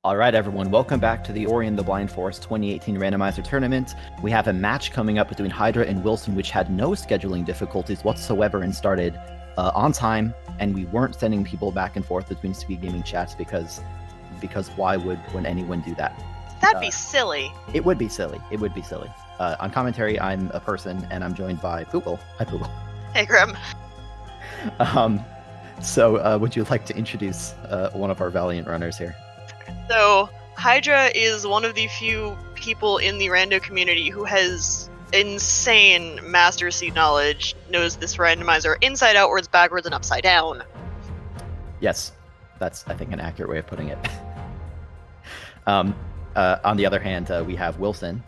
All right, everyone, welcome back to the Ori and the Blind Forest 2018 Randomizer Tournament. We have a match coming up between Hydra and Willson, which had no scheduling difficulties whatsoever and started on time, and we weren't sending people back and forth between speed gaming chats because why would anyone do that? That'd be silly. It would be silly. It would be silly. On commentary, I'm a person, and I'm joined by Poogle. Hi, Poogle. Hey, Grim. So would you like to introduce one of our Valiant runners here? So, Hydra is one of the few people in the rando community who has insane Master Seed knowledge, knows this randomizer inside, outwards, backwards, and upside down. Yes, that's, I think, an accurate way of putting it. On the other hand, we have Willson.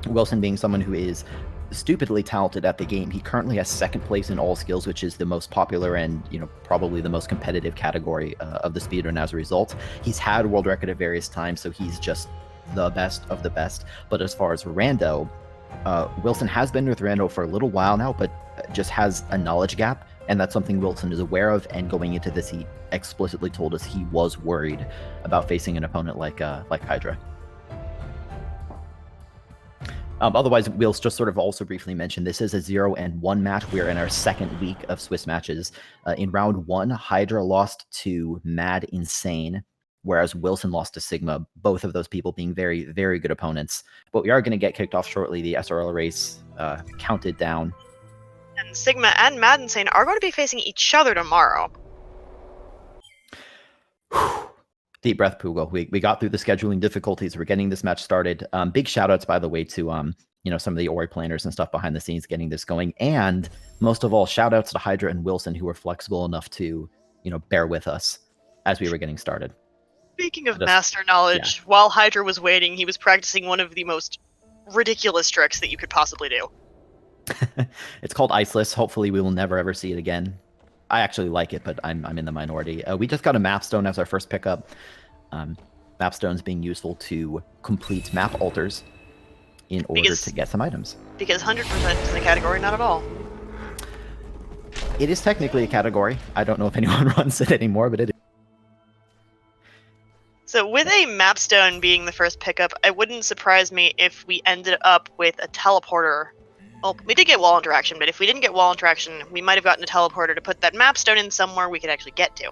Willson being someone who is stupidly talented at the game. He currently has second place in all skills, which is the most popular and, probably the most competitive category of the speedrun as a result. He's had world record at various times, so he's just the best of the best. But as far as rando, Willson has been with rando for a little while now, but just has a knowledge gap, and that's something Willson is aware of. And going into this, he explicitly told us he was worried about facing an opponent like Hydra. Otherwise, we'll just sort of also briefly mention this is a 0-1 match. We're in our second week of Swiss matches. In round 1, Hydra lost to Mad Insane, whereas Willson lost to Sigma, both of those people being very, very good opponents. But we are going to get kicked off shortly. The SRL race counted down. And Sigma and Mad Insane are going to be facing each other tomorrow. Deep breath, Poogle. We got through the scheduling difficulties. We're getting this match started. Big shout outs, by the way, to some of the Ori planners and stuff behind the scenes getting this going. And most of all, shout outs to Hydra and Willson, who were flexible enough to, bear with us as we were getting started. Speaking of master knowledge, while Hydra was waiting, he was practicing one of the most ridiculous tricks that you could possibly do. It's called Iceless. Hopefully we will never ever see it again. I actually like it, but I'm in the minority. We just got a map stone as our first pickup. Map stones being useful to complete map alters in order to get some items. Because 100% is a category, not at all. It is technically a category. I don't know if anyone runs it anymore, but it is. So with a map stone being the first pickup, it wouldn't surprise me if we ended up with a teleporter. Well, we did get wall interaction, but if we didn't get wall interaction, we might have gotten a teleporter to put that map stone in somewhere we could actually get to.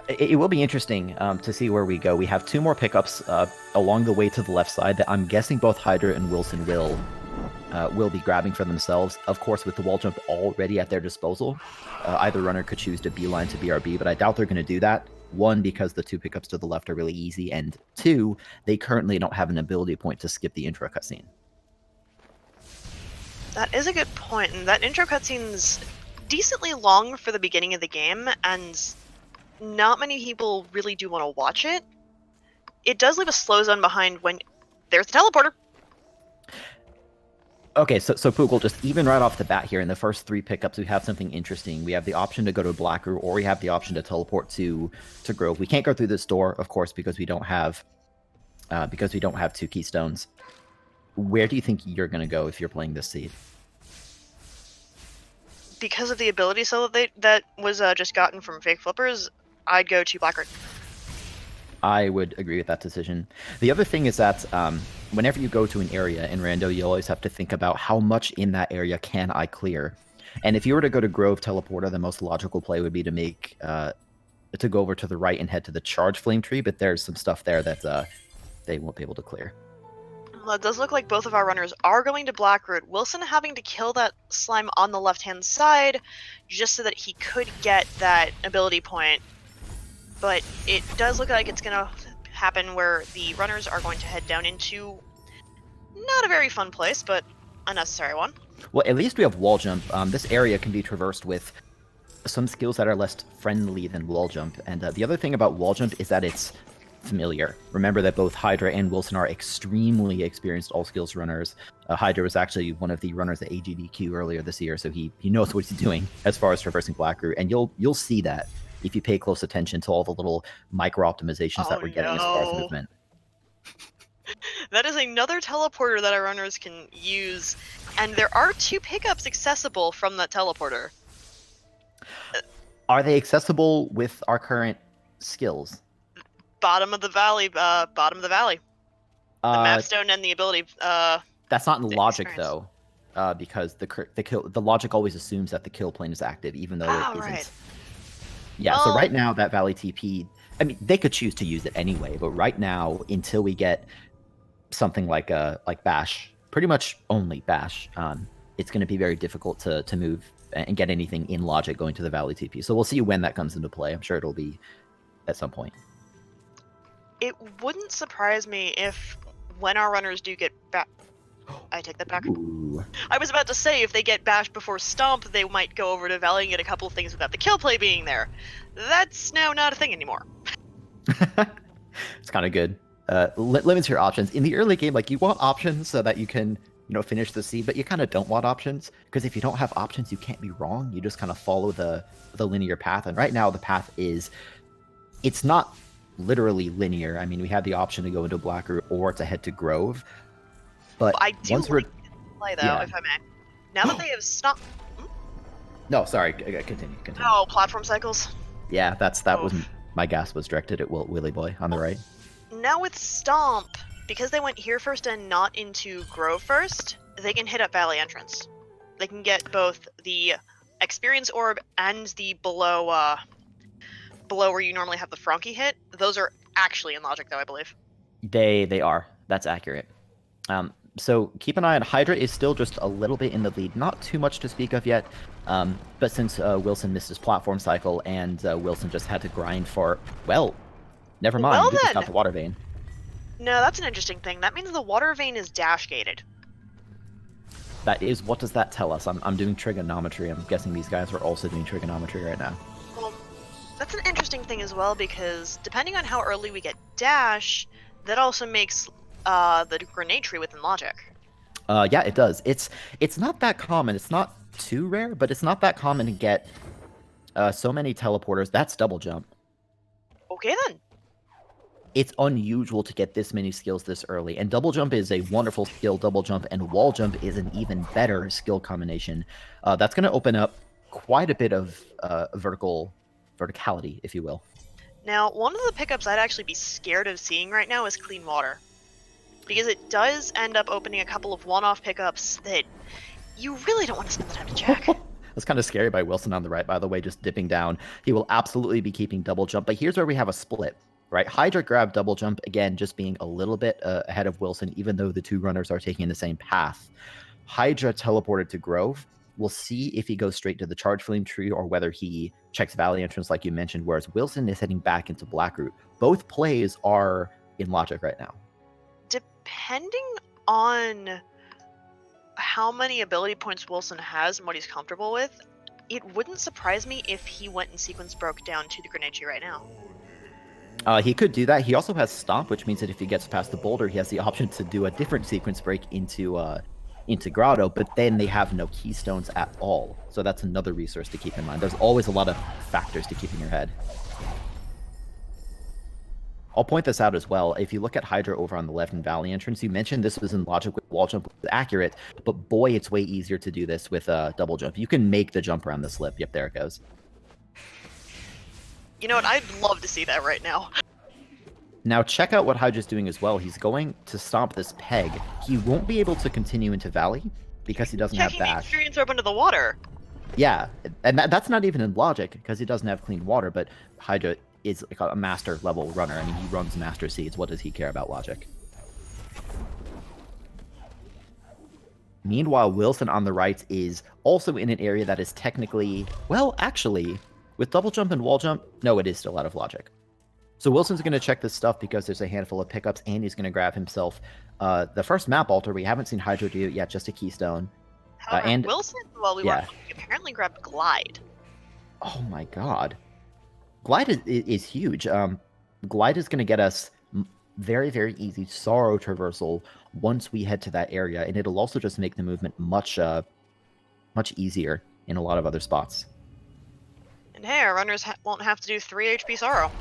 It will be interesting to see where we go. We have 2 more pickups along the way to the left side that I'm guessing both Hydra and Willson will be grabbing for themselves. Of course, with the wall jump already at their disposal, either runner could choose to beeline to BRB, but I doubt they're going to do that. 1, because the 2 pickups to the left are really easy, and 2, they currently don't have an ability point to skip the intro cutscene. That is a good point, and that intro cutscene's decently long for the beginning of the game, and not many people really do want to watch it. It does leave a slow zone behind when there's the teleporter. Okay, so Poogle, just even right off the bat here, in the first 3 pickups, we have something interesting. We have the option to go to Blackroot, or we have the option to teleport to Grove. We can't go through this door, of course, because we don't have 2 keystones. Where do you think you're going to go if you're playing this seed? Because of the ability cell that was just gotten from Fake Flippers, I'd go to Blackroot. I would agree with that decision. The other thing is that whenever you go to an area in rando, you always have to think about how much in that area can I clear. And if you were to go to Grove Teleporter, the most logical play would be to make to go over to the right and head to the Charge Flame Tree, but there's some stuff there that they won't be able to clear. Well, it does look like both of our runners are going to Blackroot. Willson having to kill that slime on the left-hand side just so that he could get that ability point. But it does look like it's going to happen where the runners are going to head down into not a very fun place, but a necessary one. Well, at least we have wall jump. This area can be traversed with some skills that are less friendly than wall jump. And the other thing about wall jump is that it's familiar. Remember that both Hydra and Willson are extremely experienced all skills runners. Hydra was actually one of the runners at AGDQ earlier this year, so he knows what he's doing as far as traversing Blackroot, and you'll see that if you pay close attention to all the little micro optimizations that we're getting as far as movement. That is another teleporter that our runners can use, and there are 2 pickups accessible from that teleporter. Are they accessible with our current skills? bottom of the valley. Bottom of the valley. The map stone and the ability. That's not in logic experience. though, because the logic always assumes that the kill plane is active, even though it isn't. Right. Yeah. So right now that Valley TP, I mean, they could choose to use it anyway, but right now, until we get something like Bash, pretty much only Bash, it's going to be very difficult to move and get anything in logic going to the Valley TP. So we'll see when that comes into play. I'm sure it'll be at some point. It wouldn't surprise me if when our runners do get back, I take that back. Ooh. I was about to say if they get bashed before Stomp, they might go over to Valley and get a couple of things without the kill play being there. That's now not a thing anymore. It's kind of good. Limits your options in the early game. Like you want options so that you can finish the seed, but you kind of don't want options because if you don't have options, you can't be wrong. You just kind of follow the linear path. And right now the path is, it's not literally linear. I mean, we have the option to go into Blackroot or to head to Grove. But I do once we're play though, if I may. Now that they have stopped. No, sorry. Continue. Oh, platform cycles. Yeah, that wasn't my gas was directed at Willy Boy on the right. Now with Stomp, because they went here first and not into Grove first, they can hit up Valley entrance. They can get both the experience orb and the below where you normally have the Frankie hit. Those are actually in logic though, I believe. They are. That's accurate. So keep an eye on Hydra is still just a little bit in the lead, not too much to speak of yet. But since Willson missed his platform cycle and Willson just had to grind for, well, never mind. Well, We just got the water vein. No, that's an interesting thing. That means the water vein is dash gated. That is, what does that tell us? I'm doing trigonometry. I'm guessing these guys are also doing trigonometry right now. Well, that's an interesting thing as well because depending on how early we get dash, that also makes the grenade tree within logic. Yeah, it does. It's not that common. It's not too rare, but it's not that common to get so many teleporters. That's double jump. Okay then. It's unusual to get this many skills this early, and double jump is a wonderful skill. Double jump and wall jump is an even better skill combination. That's going to open up quite a bit of verticality, if you will. Now, one of the pickups I'd actually be scared of seeing right now is clean water. Because it does end up opening a couple of one-off pickups that you really don't want to spend the time to check. That's kind of scary by Willson on the right, by the way, just dipping down. He will absolutely be keeping double jump, but here's where we have a split, right? Hydra grabbed double jump, again, just being a little bit ahead of Willson, even though the two runners are taking the same path. Hydra teleported to Grove. We'll see if he goes straight to the Charge Flame tree or whether he checks Valley entrance like you mentioned, whereas Willson is heading back into Blackroot. Both plays are in logic right now. Depending on how many ability points Willson has and what he's comfortable with, it wouldn't surprise me if he went and sequence broke down to the grenade tree right now. He could do that. He also has Stomp, which means that if he gets past the boulder, he has the option to do a different sequence break into Grotto, but then they have no keystones at all. So that's another resource to keep in mind. There's always a lot of factors to keep in your head. I'll point this out as well. If you look at Hydra over on the left in Valley entrance, you mentioned this was in logic with wall jump, was accurate, but boy, it's way easier to do this with double jump. You can make the jump around the slip. Yep, there it goes. You know what? I'd love to see that right now. Now check out what Hydra's doing as well. He's going to stomp this peg. He won't be able to continue into Valley because he doesn't have Checking the dash. experience orb into the water. Yeah, and that's not even in logic because he doesn't have clean water, but Hydra is like a master level runner. I mean, he runs master seeds. What does he care about logic? Meanwhile, Willson on the right is also in an area that is technically, well, actually, with double jump and wall jump, no, it is still out of logic. So Wilson's going to check this stuff because there's a handful of pickups, and he's going to grab himself the first map altar. We haven't seen Hydra do it yet, just a keystone. However, And Willson, while we were apparently grabbed Glide. Oh my god. Glide is huge. Glide is going to get us very, very easy Sorrow traversal once we head to that area, and it'll also just make the movement much easier in a lot of other spots. And hey, our runners won't have to do 3 HP Sorrow.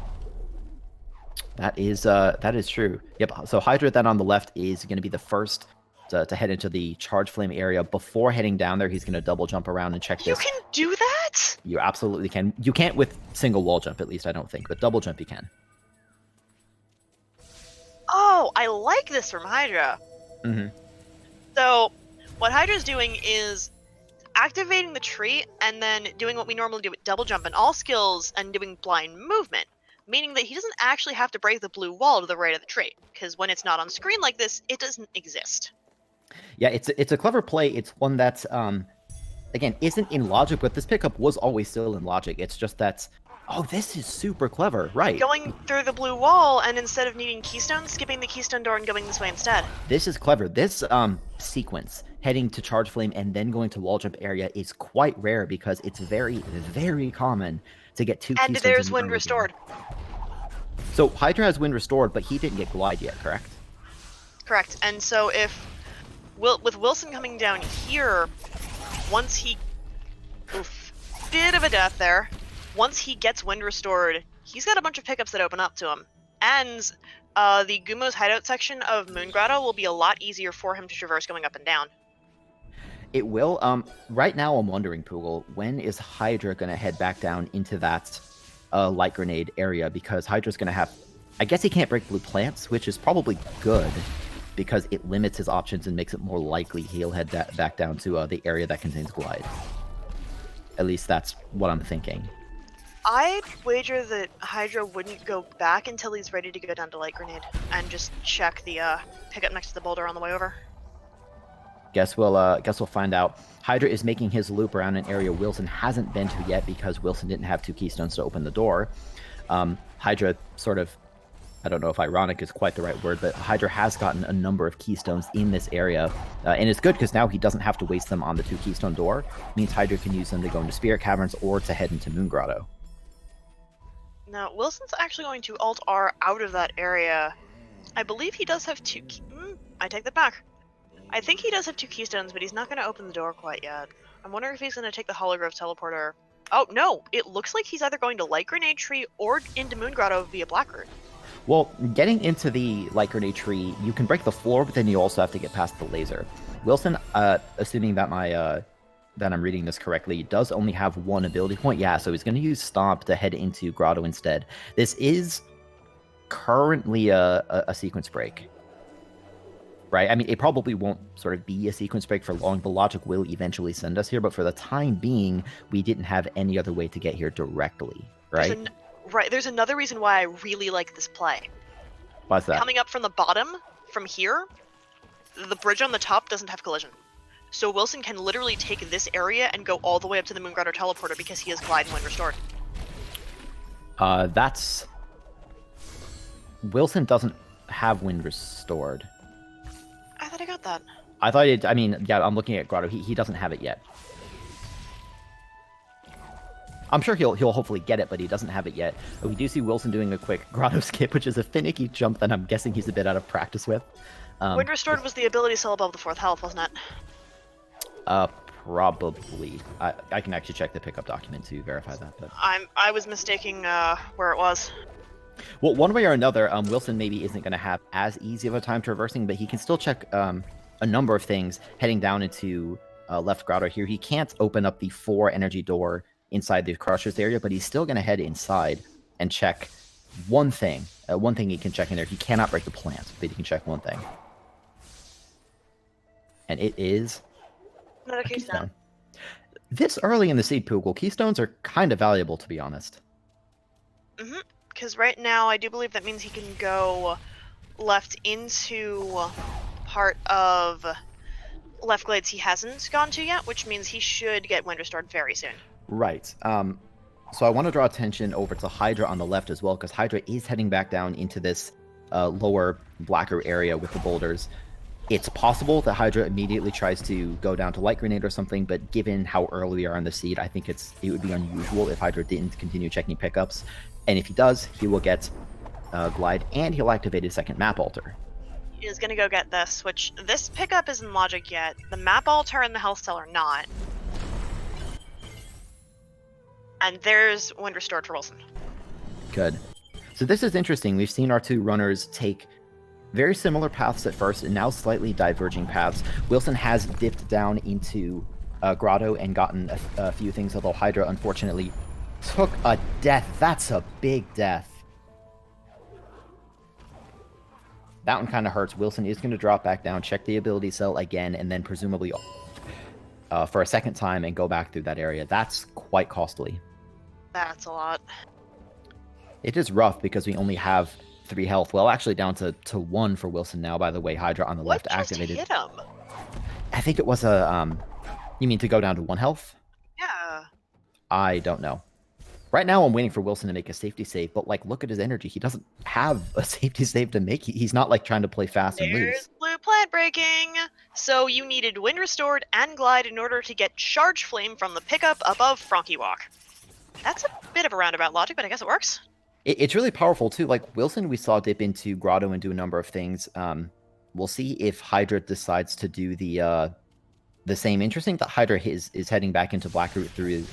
That is true. Yep. So Hydra then on the left is going to be the first to head into the Charge Flame area. Before heading down there, he's going to double jump around and check this. You can do that? You absolutely can. You can't with single wall jump, at least I don't think, but double jump you can. Oh, I like this from Hydra. Mm-hmm. So, what Hydra's doing is activating the tree and then doing what we normally do with double jump and all skills and doing blind movement, meaning that he doesn't actually have to break the blue wall to the right of the tree, because when it's not on screen like this, it doesn't exist. Yeah, it's a clever play. It's one that's again isn't in logic, but this pickup was always still in logic. It's just that this is super clever, right? Going through the blue wall and instead of needing keystone, skipping the keystone door and going this way instead. This is clever. This sequence, heading to charge flame and then going to wall jump area, is quite rare because it's very, very common to get two And keystones. there's in the wind early restored. game. So Hydra has wind restored, but he didn't get glide yet, correct? Correct. And so if with Willson coming down here, once he bit of a death there. Once he gets wind restored, he's got a bunch of pickups that open up to him. And the Gumo's hideout section of Moon Grotto will be a lot easier for him to traverse going up and down. It will. Right now I'm wondering, Poogle, when is Hydra going to head back down into that light grenade area? Because Hydra's going to have... I guess he can't break blue plants, which is probably good, because it limits his options and makes it more likely he'll head back down to the area that contains glide. At least that's what I'm thinking. I'd wager that Hydra wouldn't go back until he's ready to go down to light grenade and just check the pickup next to the boulder on the way over. Guess we'll find out. Hydra is making his loop around an area Willson hasn't been to yet because Willson didn't have two keystones to open the door. Hydra sort of, I don't know if ironic is quite the right word, but Hydra has gotten a number of keystones in this area, and it's good because now he doesn't have to waste them on the two keystone door. It means Hydra can use them to go into Spirit Caverns or to head into Moon Grotto. Now, Wilson's actually going to Alt-R out of that area. I believe he does have two I take that back. I think he does have two keystones, but he's not going to open the door quite yet. I'm wondering if he's going to take the Holograph Teleporter. Oh, no! It looks like he's either going to Light Grenade Tree or into Moon Grotto via Black Root. Well, getting into the Light Grenade Tree, you can break the floor, but then you also have to get past the laser. Willson, assuming that that I'm reading this correctly, does only have one ability point. Yeah, so he's going to use Stomp to head into Grotto instead. This is currently a sequence break, right? I mean, it probably won't sort of be a sequence break for long. The logic will eventually send us here, but for the time being, we didn't have any other way to get here directly, right? There's another reason why I really like this play. Why's that? Coming up from the bottom, from here, the bridge on the top doesn't have collision. So Willson can literally take this area and go all the way up to the Moon Grotto Teleporter because he has Glide and Wind Restored. That's... Willson doesn't have Wind Restored. I thought I got that. I thought it... I mean, yeah, I'm looking at Grotto. He doesn't have it yet. I'm sure he'll hopefully get it, but he doesn't have it yet. But we do see Willson doing a quick Grotto skip, which is a finicky jump that I'm guessing he's a bit out of practice with. Wind Restored was the ability cell above the 4th health, wasn't it? Probably. I can actually check the pickup document to verify that. But I was mistaking where it was. Well, one way or another, Willson maybe isn't going to have as easy of a time traversing, but he can still check a number of things heading down into left Grotto here. He can't open up the 4 energy door inside the Crushers area, but he's still going to head inside and check one thing. One thing he can check in there. He cannot break the plant, but he can check one thing. And it is... Not a keystone. This early in the seed Poogle, keystones are kind of valuable, to be honest. Because right now, I do believe that means he can go left into part of left glades he hasn't gone to yet, which means he should get Wind Restored very soon. Right. So I want to draw attention over to Hydra on the left as well, because Hydra is heading back down into this lower blacker area with the boulders. It's possible that Hydra immediately tries to go down to Light Grenade or something, but given how early we are on the seed, I think it would be unusual if Hydra didn't continue checking pickups. And if he does, he will get Glide, and he'll activate his second Map Altar. He is going to go get this, which this pickup isn't logic yet. The Map Altar and the Health Cell are not. And there's Wind Restored for Willson. Good. So this is interesting. We've seen our two runners take very similar paths at first, and now slightly diverging paths. Willson has dipped down into Grotto and gotten a few things, although Hydra, unfortunately, took a death. That's a big death. that one kind of hurts. Willson is going to drop back down, check the ability cell again, and then presumably for a second time and go back through that area. That's quite costly. That's a lot. It is rough because we only have 3 health. Well, actually down to 1 for Willson now, by the way. Hydra on the left activated. What just hit him? I think it was a... you mean to go down to 1 health? Yeah. I don't know. Right now, I'm waiting for Willson to make a safety save, but, like, look at his energy. He doesn't have a safety save to make. He's not, like, trying to play fast and lose. There's blue plant breaking! So you needed Wind Restored and Glide in order to get Charge Flame from the pickup above Frankie Walk. That's a bit of a roundabout logic, but I guess it works. It's really powerful, too. Like, Willson, we saw dip into Grotto and do a number of things. We'll see if Hydra decides to do the same. Interesting that Hydra is heading back into Blackroot through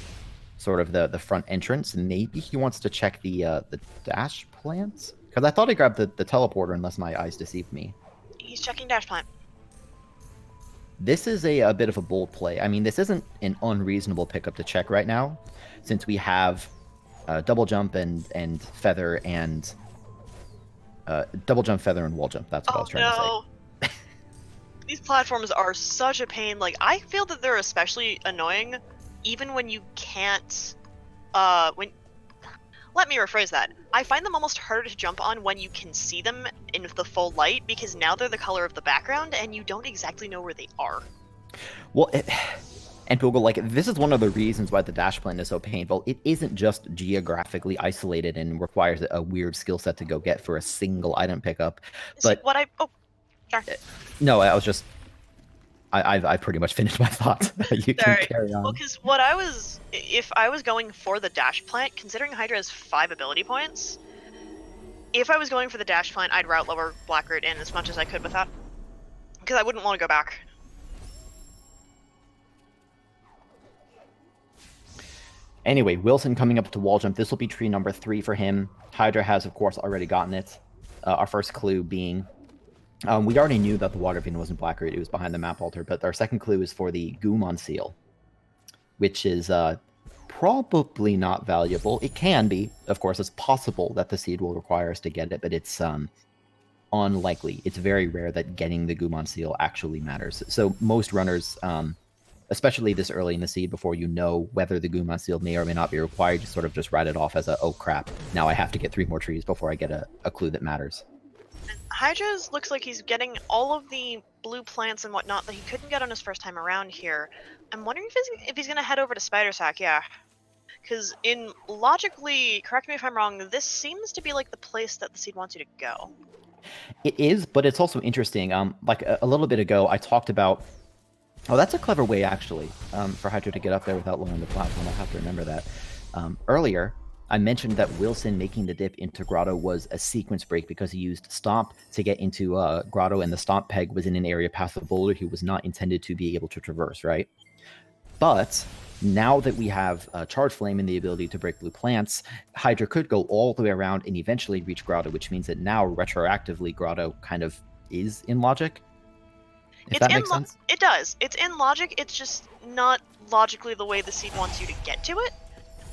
sort of the front entrance, and maybe he wants to check the dash plants? Because I thought he grabbed the teleporter, unless my eyes deceived me. He's checking dash plant. This is a bit of a bold play. I mean, this isn't an unreasonable pickup to check right now, since we have double jump and feather and double jump, feather, and wall jump. That's what I was trying to say. These platforms are such a pain. Like, I feel that they're especially annoying even when you can't let me rephrase that. I find them almost harder to jump on when you can see them in the full light, because now they're the color of the background and you don't exactly know where they are. Well, and people go, like, this is one of the reasons why the dash plan is so painful. It isn't just geographically isolated and requires a weird skill set to go get for a single item pickup. But no, I was just I've pretty much finished my thoughts. You can carry on. Well, because if I was going for the dash plant, considering Hydra has 5 ability points, if I was going for the dash plant, I'd route lower Blackroot in as much as I could with that, because I wouldn't want to go back. Anyway, Willson coming up to wall jump. This will be tree number 3 for him. Hydra has, of course, already gotten it. Our first clue being... we already knew that the water vein wasn't Blackroot, it was behind the map altar, but our second clue is for the Goomon seal, which is probably not valuable. It can be. Of course, it's possible that the seed will require us to get it, but it's unlikely. It's very rare that getting the Goomon seal actually matters. So most runners, especially this early in the seed, before you know whether the Goomon seal may or may not be required, you sort of just write it off as oh crap, now I have to get 3 more trees before I get a clue that matters. Hydra's looks like he's getting all of the blue plants and whatnot that he couldn't get on his first time around here. I'm wondering if he's going to head over to Spider Sack, yeah. Because logically, correct me if I'm wrong, this seems to be like the place that the seed wants you to go. It is, but it's also interesting. Like a little bit ago, I talked about... Oh, that's a clever way, actually, for Hydra to get up there without lowering the platform. I'll have to remember that. Earlier... I mentioned that Willson making the dip into Grotto was a sequence break because he used Stomp to get into Grotto, and the Stomp peg was in an area past the boulder he was not intended to be able to traverse, right? But now that we have Charge Flame and the ability to break blue plants, Hydra could go all the way around and eventually reach Grotto, which means that now, retroactively, Grotto kind of is in logic. If that makes sense? It does. It's in logic, it's just not logically the way the seed wants you to get to it.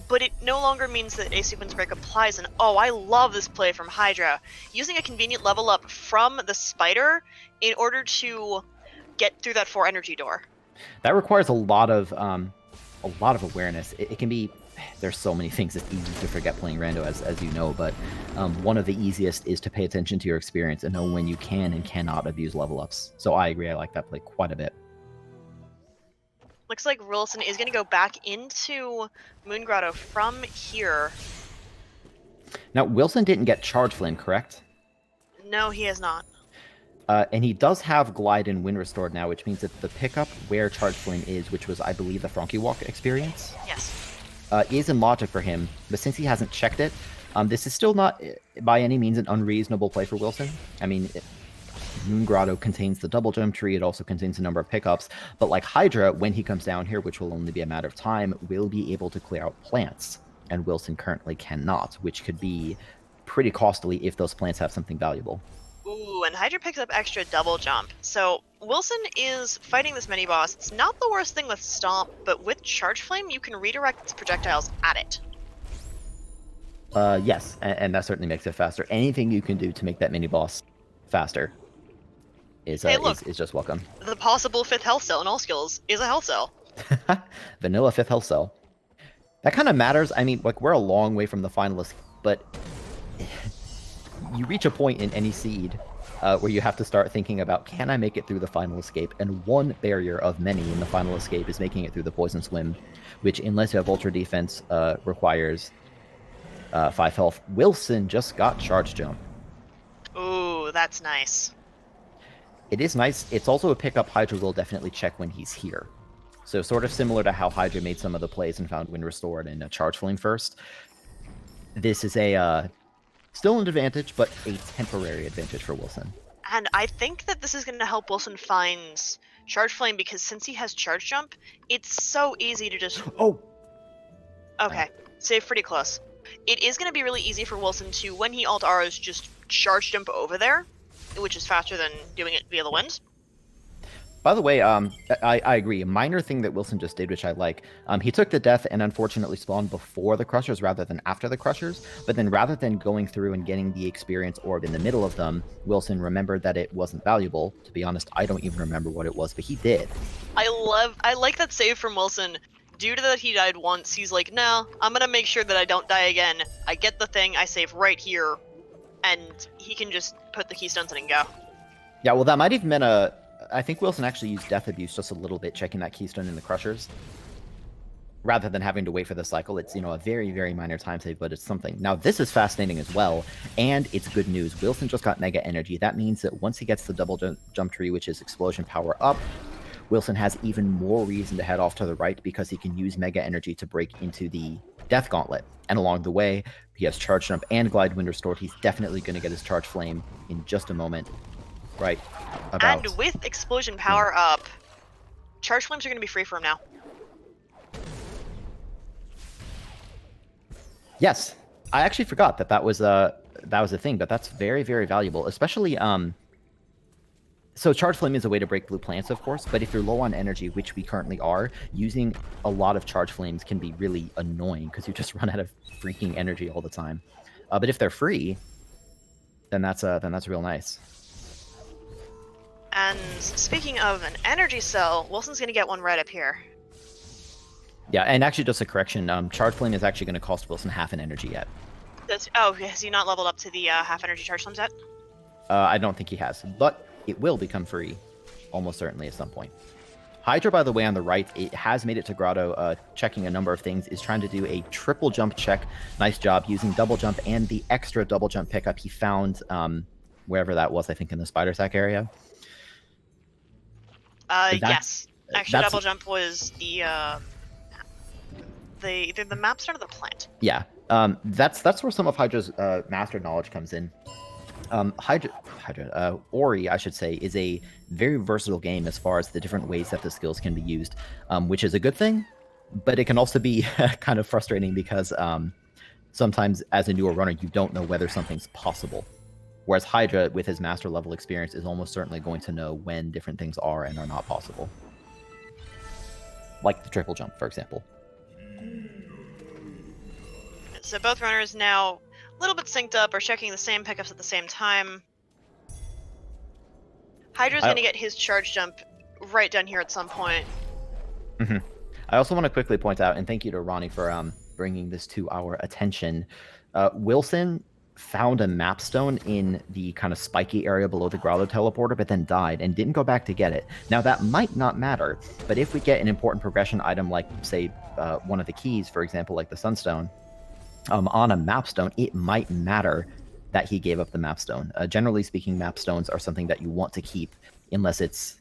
But it no longer means that a sequence break applies, and oh, I love this play from Hydra. Using a convenient level up from the spider in order to get through that 4 energy door. That requires a lot of awareness. It can be... There's so many things it's easy to forget playing Rando, as you know, but one of the easiest is to pay attention to your experience and know when you can and cannot abuse level ups. So I agree, I like that play quite a bit. Looks like Willson is going to go back into Moon Grotto from here. Now, Willson didn't get Charge Flame, correct? No, he has not. And he does have Glide and Wind Restored now, which means that the pickup where Charge Flame is, which was, I believe, the Frankie Walk experience, yes, is in logic for him. But since he hasn't checked it, this is still not, by any means, an unreasonable play for Willson. I mean... Moon Grotto contains the double jump tree, it also contains a number of pickups, but like Hydra, when he comes down here, which will only be a matter of time, will be able to clear out plants, and Willson currently cannot, which could be pretty costly if those plants have something valuable. Ooh, and Hydra picks up extra double jump. So Willson is fighting this mini-boss. It's not the worst thing with Stomp, but with Charge Flame, you can redirect its projectiles at it. Yes, and that certainly makes it faster. Anything you can do to make that mini-boss faster is Hey, look. is just welcome. The possible 5th health cell in all skills is a health cell. Vanilla 5th health cell. That kind of matters. I mean, like, we're a long way from the finalists, but you reach a point in any seed where you have to start thinking about, can I make it through the final escape? And one barrier of many in the final escape is making it through the poison swim, which, unless you have ultra defense, requires 5 health. Willson just got charge jump. Ooh, that's nice. It is nice. It's also a pickup Hydra will definitely check when he's here. So sort of similar to how Hydra made some of the plays and found Wind Restored and Charge Flame first. This is a still an advantage, but a temporary advantage for Willson. And I think that this is going to help Willson find Charge Flame, because since he has Charge Jump, it's so easy to just... Oh! Okay, save pretty close. It is going to be really easy for Willson to, when he alt-Rs, just Charge Jump over there, which is faster than doing it via the wind. By the way, I agree. A minor thing that Willson just did, which I like, he took the death and unfortunately spawned before the Crushers rather than after the Crushers. But then rather than going through and getting the experience orb in the middle of them, Willson remembered that it wasn't valuable. To be honest, I don't even remember what it was, but he did. I like that save from Willson. Due to that he died once, he's like, no, I'm gonna make sure that I don't die again. I get the thing, I save right here, and he can just put the keystones in and go. Yeah, well, that might even been a... I think Willson actually used Death Abuse just a little bit, checking that keystone in the Crushers. Rather than having to wait for the cycle. It's, a very, very minor time save, but it's something. Now, this is fascinating as well, and it's good news. Willson just got Mega Energy. That means that once he gets the double jump tree, which is Explosion Power up, Willson has even more reason to head off to the right, because he can use Mega Energy to break into the Death Gauntlet. And along the way, he has Charge Jump and Glide Wind Restored. He's definitely going to get his Charge Flame in just a moment. Right. About. And with Explosion Power up, Charge Flames are going to be free for him now. Yes. I actually forgot that was a thing, but that's very, very valuable, especially so Charge Flame is a way to break blue plants, of course, but if you're low on energy, which we currently are, using a lot of Charge Flames can be really annoying because you just run out of freaking energy all the time. But if they're free, then that's real nice. And speaking of an energy cell, Wilson's going to get one right up here. Yeah, and actually just a correction, Charge Flame is actually going to cost Willson half an energy yet. Has he not leveled up to the half energy Charge Flames yet? I don't think he has, but it will become free, almost certainly at some point. Hydra, by the way, on the right, it has made it to Grotto, checking a number of things, is trying to do a triple jump check. Nice job using double jump and the extra double jump pickup he found wherever that was, I think in the Spider Sack area. Yes. Actually, double jump was either the map stone or the plant. Yeah. That's where some of Hydra's master knowledge comes in. Ori, I should say, is a very versatile game as far as the different ways that the skills can be used, which is a good thing, but it can also be kind of frustrating because sometimes as a newer runner, you don't know whether something's possible. Whereas Hydra, with his master level experience, is almost certainly going to know when different things are and are not possible. Like the triple jump, for example. So both runners now a little bit synced up, are checking the same pickups at the same time. Hydra's going to get his charge jump right down here at some point. Mm-hmm. I also want to quickly point out, and thank you to Ronnie for bringing this to our attention, Willson found a map stone in the kind of spiky area below the Growler teleporter, but then died and didn't go back to get it. Now, that might not matter, but if we get an important progression item like, say, one of the keys, for example, like the Sunstone, on a map stone, it might matter that he gave up the map stone. Generally speaking, map stones are something that you want to keep unless it's,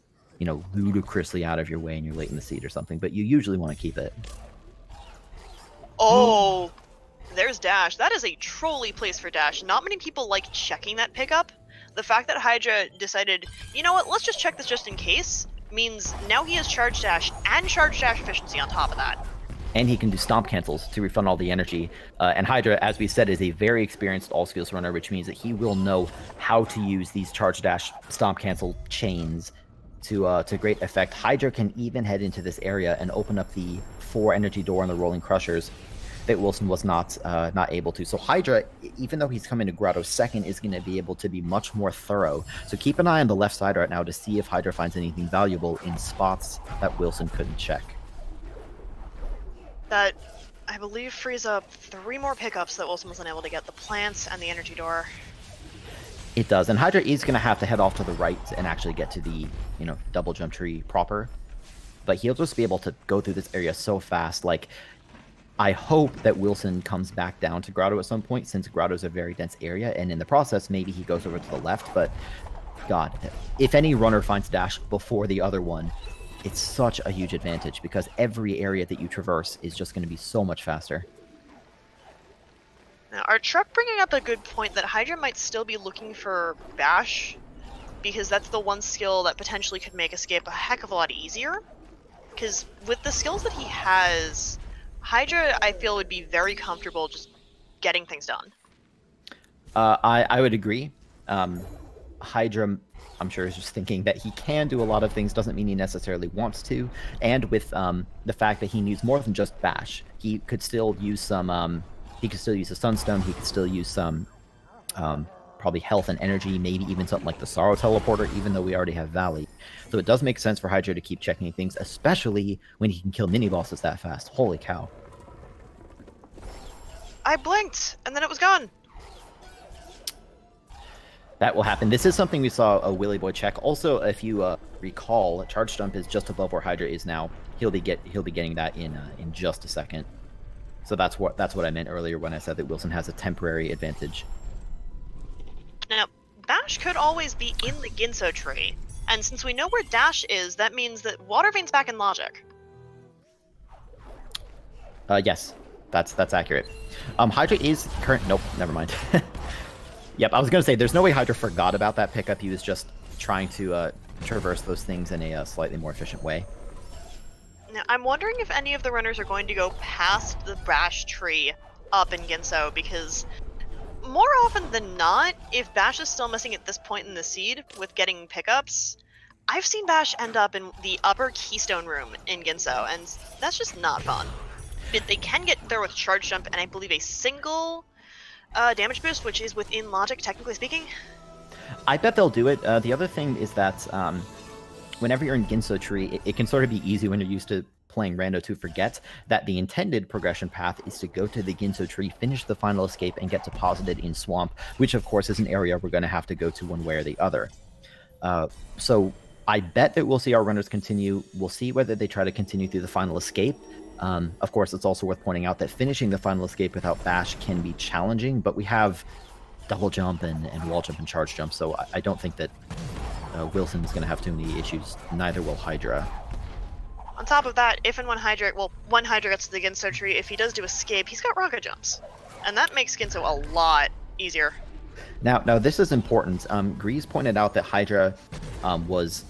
ludicrously out of your way and you're late in the seed or something, but you usually want to keep it. Oh, there's Dash. That is a trolly place for Dash. Not many people like checking that pickup. The fact that Hydra decided, you know what, let's just check this just in case, means now he has Charge Dash and Charge Dash efficiency on top of that. And he can do stomp cancels to refund all the energy. And Hydra, as we said, is a very experienced all-skills runner, which means that he will know how to use these Charge Dash stomp cancel chains to great effect. Hydra can even head into this area and open up the 4 energy door on the Rolling Crushers that Willson was not able to. So Hydra, even though he's coming to Grotto second, is going to be able to be much more thorough. So keep an eye on the left side right now to see if Hydra finds anything valuable in spots that Willson couldn't check. That, I believe, frees up 3 more pickups that Willson wasn't able to get, the plants and the energy door. It does, and Hydra is going to have to head off to the right and actually get to the, double jump tree proper. But he'll just be able to go through this area so fast. Like, I hope that Willson comes back down to Grotto at some point, since Grotto is a very dense area, and in the process, maybe he goes over to the left. But, God, if any runner finds Dash before the other one, it's such a huge advantage, because every area that you traverse is just going to be so much faster. Now, our truck bringing up a good point that Hydra might still be looking for Bash, because that's the one skill that potentially could make escape a heck of a lot easier. Because with the skills that he has, Hydra, I feel, would be very comfortable just getting things done. I would agree. Hydra, I'm sure, is just thinking that he can do a lot of things, doesn't mean he necessarily wants to. And with the fact that he needs more than just Bash, he could still use some... he could still use a Sunstone, he could still use some probably health and energy, maybe even something like the Sorrow Teleporter, even though we already have Valley. So it does make sense for Hydra to keep checking things, especially when he can kill mini-bosses that fast. Holy cow. I blinked, and then it was gone. That will happen. This is something we saw a Willy Boy check. Also, if you recall, Charge Jump is just above where Hydra is now. He'll be getting that in just a second. So that's what I meant earlier when I said that Willson has a temporary advantage. Now, Bash could always be in the Ginso tree, and since we know where Dash is, that means that Water Vein's back in logic. Yes, that's accurate. Hydra is current. Nope, never mind. Yep, I was gonna say there's no way Hydra forgot about that pickup. He was just trying to traverse those things in a slightly more efficient way. Now, I'm wondering if any of the runners are going to go past the Bash tree up in Ginso, because more often than not, if Bash is still missing at this point in the seed with getting pickups, I've seen Bash end up in the upper Keystone room in Ginso, and that's just not fun. But they can get there with Charge Jump, and I believe a single damage boost, which is within logic, technically speaking. I bet they'll do it. The other thing is that whenever you're in Ginso tree, it can sort of be easy when you're used to playing Rando to forget that the intended progression path is to go to the Ginso tree, finish the final escape, and get deposited in Swamp, which of course is an area we're going to have to go to one way or the other. So I bet that we'll see our runners continue. We'll see whether they try to continue through the final escape. Of course, it's also worth pointing out that finishing the final escape without Bash can be challenging, but we have double jump and wall jump and charge jump, so I don't think that Willson is going to have too many issues. Neither will Hydra. On top of that, if and when Hydra gets to the Ginso tree, if he does do escape, he's got rocket jumps. And that makes Ginso a lot easier. Now this is important. Grease pointed out that Hydra was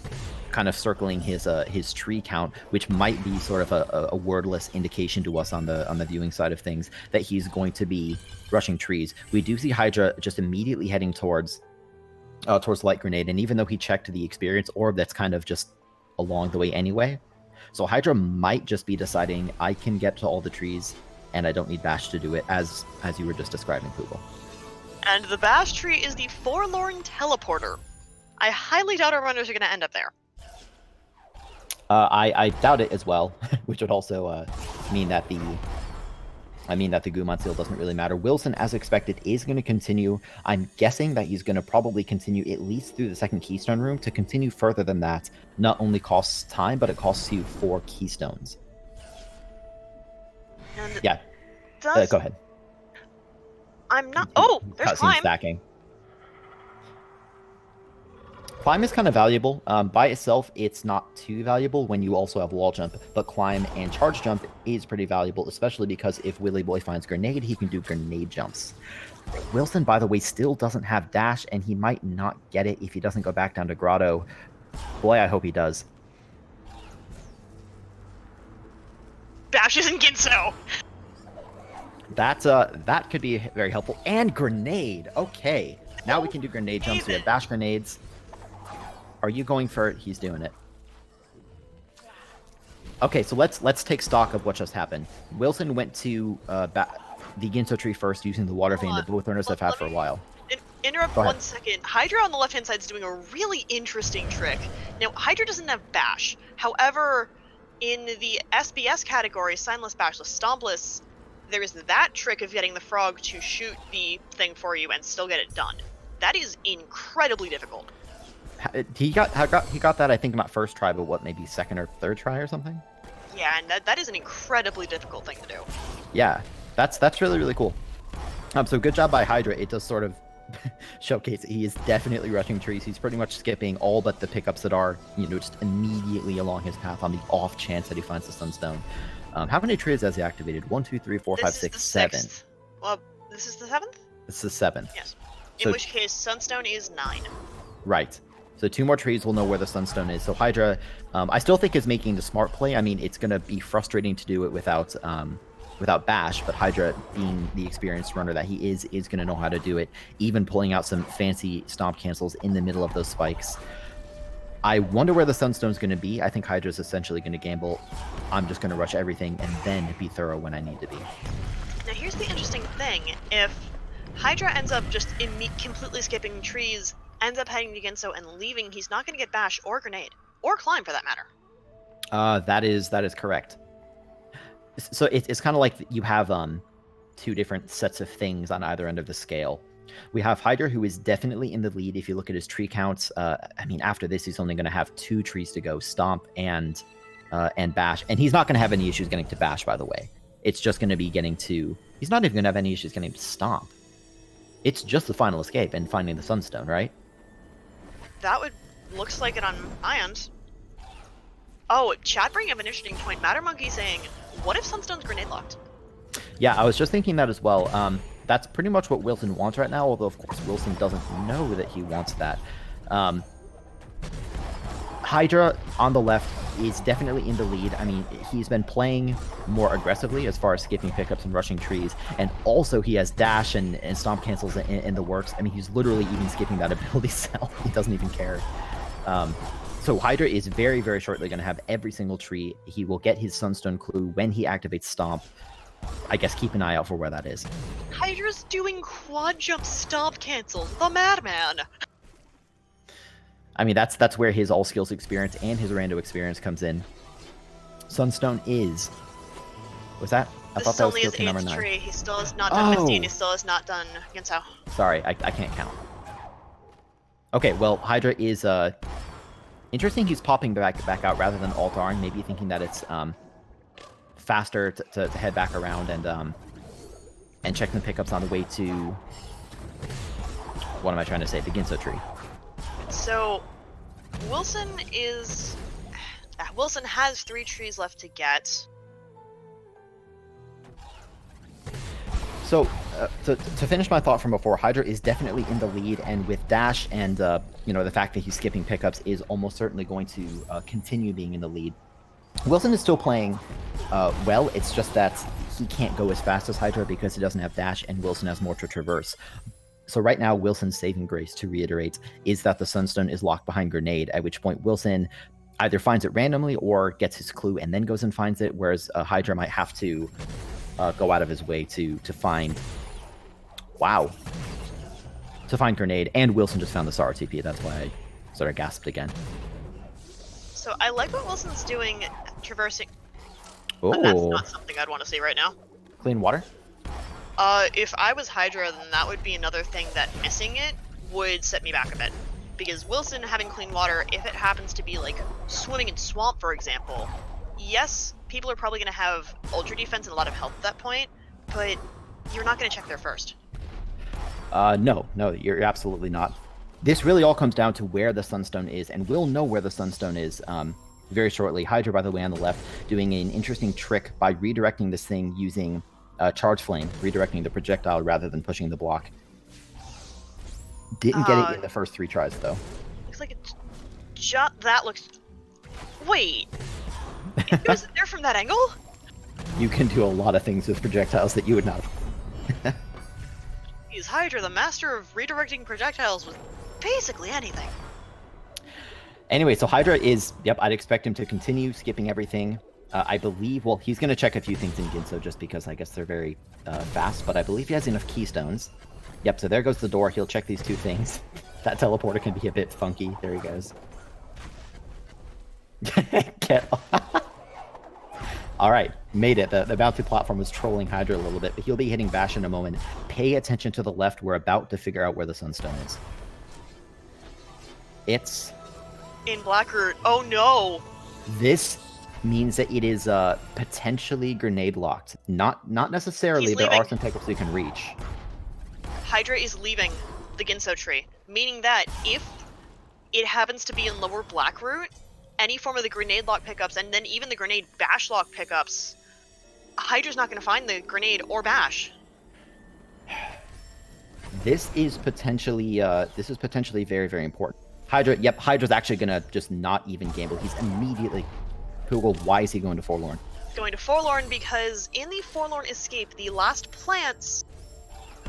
kind of circling his tree count, which might be sort of a wordless indication to us on the viewing side of things that he's going to be rushing trees. We do see Hydra just immediately heading towards Light Grenade, and even though he checked the experience orb, that's kind of just along the way anyway. So Hydra might just be deciding, I can get to all the trees, and I don't need Bash to do it, as you were just describing, Poogle. And the Bash tree is the Forlorn Teleporter. I highly doubt our runners are going to end up there. I doubt it as well, which would also mean that the Gumon seal doesn't really matter. Willson, as expected, is going to continue. I'm guessing that he's going to probably continue at least through the second Keystone room. To continue further than that not only costs time, but it costs you 4 Keystones. And yeah. Go ahead. I'm not... Oh! There's Climb! Stacking. Climb is kind of valuable. By itself, it's not too valuable when you also have wall jump, but Climb and charge jump is pretty valuable, especially because if Willy Boy finds grenade, he can do grenade jumps. Willson, by the way, still doesn't have dash, and he might not get it if he doesn't go back down to Grotto. Boy, I hope he does. Bash isn't Ginso! That could be very helpful. And grenade! Okay. Now we can do grenade jumps. We have bash grenades. Are you going for it? He's doing it. Okay, so let's take stock of what just happened. Willson went to the Ginso tree first using the water vein that both runners have had for a while. Interrupt Go ahead. 1 second. Hydra on the left-hand side is doing a really interesting trick. Now, Hydra doesn't have Bash. However, in the SBS category, Signless, Bashless, Stompless, there is that trick of getting the frog to shoot the thing for you and still get it done. That is incredibly difficult. He got that, I think, not first try, but what, maybe second or third try or something? Yeah, and that is an incredibly difficult thing to do. Yeah, that's really, really cool. So good job by Hydra. It does sort of showcase he is definitely rushing trees. He's pretty much skipping all but the pickups that are, just immediately along his path on the off chance that he finds the Sunstone. How many trees has he activated? 1, 2, 3, 4, 5, 6, 7. Well, this is the 7th? It's the 7th. Yes. In which case, Sunstone is 9. Right. So 2 more trees will know where the Sunstone is. So Hydra, I still think is making the smart play. I mean, it's going to be frustrating to do it without Bash, but Hydra, being the experienced runner that he is going to know how to do it, even pulling out some fancy stomp cancels in the middle of those spikes. I wonder where the Sunstone's going to be. I think Hydra's essentially going to gamble. I'm just going to rush everything and then be thorough when I need to be. Now here's the interesting thing. If Hydra ends up just completely skipping trees, ends up heading to Ginso and leaving, he's not going to get Bash or Grenade. Or Climb, for that matter. That is correct. So it's kind of like you have 2 different sets of things on either end of the scale. We have Hydra, who is definitely in the lead. If you look at his tree counts, I mean, after this, he's only going to have 2 trees to go, Stomp and Bash. And he's not going to have any issues getting to Bash, by the way. It's just going to be getting to... He's not even going to have any issues getting to Stomp. It's just the final escape and finding the Sunstone, right? That looks like it on my end. Oh, chat bringing up an interesting point. Matter Monkey saying, what if Sunstone's grenade locked? Yeah, I was just thinking that as well. That's pretty much what Willson wants right now, although, of course, Willson doesn't know that he wants that. Hydra, on the left, is definitely in the lead. I mean, he's been playing more aggressively as far as skipping pickups and rushing trees, and also he has dash and stomp cancels in the works. I mean, he's literally even skipping that ability cell. He doesn't even care. So Hydra is very, very shortly going to have every single tree. He will get his Sunstone clue when he activates Stomp. I guess keep an eye out for where that is. Hydra's doing quad jump stomp cancels. The madman. I mean, that's where his all skills experience and his rando experience comes in. Sunstone is... Was that? I thought that was skill tree number 9. Tree. He still has not done 15. He still has not done Ginso. Sorry, I can't count. Okay, well, Hydra is... Interesting he's popping back out rather than alt-R'ing, maybe thinking that it's faster to head back around and check the pickups on the way to... What am I trying to say? The Ginso tree. So, Willson has 3 trees left to get. So, to finish my thought from before, Hydra is definitely in the lead, and with dash and the fact that he's skipping pickups is almost certainly going to continue being in the lead. Willson is still playing well. It's just that he can't go as fast as Hydra because he doesn't have dash, and Willson has more to traverse. So right now, Wilson's saving grace, to reiterate, is that the Sunstone is locked behind Grenade, at which point Willson either finds it randomly or gets his clue and then goes and finds it, whereas Hydra might have to go out of his way to find... Wow. To find Grenade, and Willson just found the SAR TP. That's why I sort of gasped again. So I like what Wilson's doing, traversing... Oh. That's not something I'd want to see right now. Clean water? If I was Hydra, then that would be another thing that missing it would set me back a bit. Because Willson having clean water, if it happens to be like swimming in swamp, for example, yes, people are probably going to have ultra defense and a lot of health at that point, but you're not going to check there first. No, you're absolutely not. This really all comes down to where the Sunstone is, and we'll know where the Sunstone is very shortly. Hydra, by the way, on the left, doing an interesting trick by redirecting this thing using Charge Flame, redirecting the projectile rather than pushing the block. Didn't get it in the first 3 tries, though. Looks like it... that looks... Wait! It goes there from that angle? You can do a lot of things with projectiles that you would not. He's Hydra, the master of redirecting projectiles with basically anything. Anyway, so Hydra is... Yep, I'd expect him to continue skipping everything. I believe, well, he's going to check a few things in Ginso just because I guess they're very fast, but I believe he has enough keystones. Yep, so there goes the door. He'll check these two things. That teleporter can be a bit funky. There he goes. Get off. All right, made it. The bounty platform was trolling Hydra a little bit, but he'll be hitting Bash in a moment. Pay attention to the left. We're about to figure out where the Sunstone is. It's... in Blackroot. Oh no! This means that it is potentially grenade locked. Not necessarily. He's There leaving. are some pickups you can reach. Hydra is leaving the Ginso tree, meaning that if it happens to be in lower Blackroot, any form of the grenade lock pickups, and then even the grenade bash lock pickups, Hydra's not going to find the grenade or bash. This is potentially very, very important. Hydra, yep, Hydra's actually going to just not even gamble. He's immediately... Google, why is he going to Forlorn? Going to Forlorn because in the Forlorn Escape, the last plants,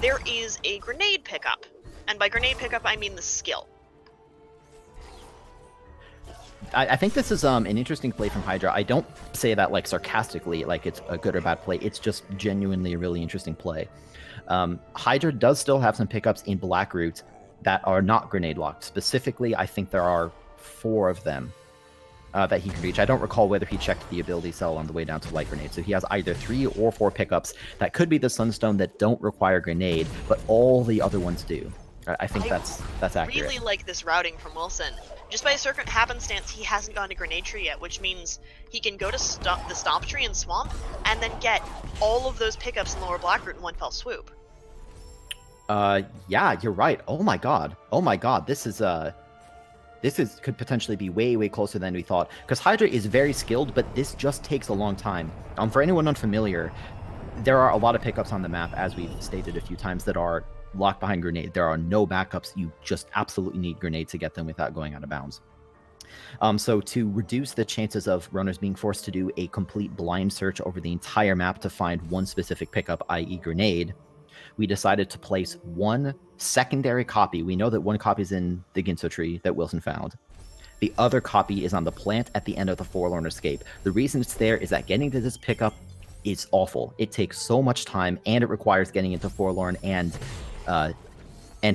there is a grenade pickup. And by grenade pickup, I mean the skill. I think this is an interesting play from Hydra. I don't say that like sarcastically, like it's a good or bad play. It's just genuinely a really interesting play. Hydra does still have some pickups in Blackroot that are not grenade locked. Specifically, I think there are 4 of them that he can reach. I don't recall whether he checked the ability cell on the way down to light grenade. So he has either 3 or 4 pickups that could be the Sunstone that don't require grenade, but all the other ones do. I think that's accurate. I really like this routing from Willson. Just by a certain happenstance, he hasn't gone to grenade tree yet, which means he can go to the stomp tree and swamp, and then get all of those pickups in lower Blackroot in one fell swoop. Yeah, you're right. Oh my god. This could potentially be way, way closer than we thought. Because Hydra is very skilled, but this just takes a long time. For anyone unfamiliar, there are a lot of pickups on the map, as we've stated a few times, that are locked behind grenade. There are no backups. You just absolutely need grenade to get them without going out of bounds. So to reduce the chances of runners being forced to do a complete blind search over the entire map to find one specific pickup, i.e. grenade, we decided to place one secondary copy. We know that one copy is in the Ginso tree that Willson found. The other copy is on the plant at the end of the Forlorn Escape. The reason it's there is that getting to this pickup is awful. It takes so much time, and it requires getting into Forlorn and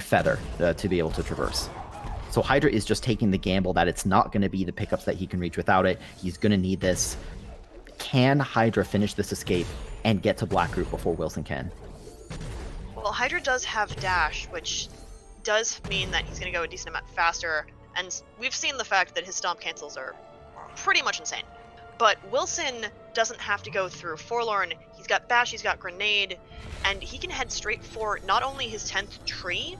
Feather to be able to traverse. So Hydra is just taking the gamble that it's not going to be the pickups that he can reach without it. He's going to need this. Can Hydra finish this escape and get to Blackroot before Willson can? Well, Hydra does have dash, which does mean that he's going to go a decent amount faster, and we've seen the fact that his stomp cancels are pretty much insane. But Willson doesn't have to go through Forlorn. He's got bash, he's got grenade, and he can head straight for not only his 10th tree,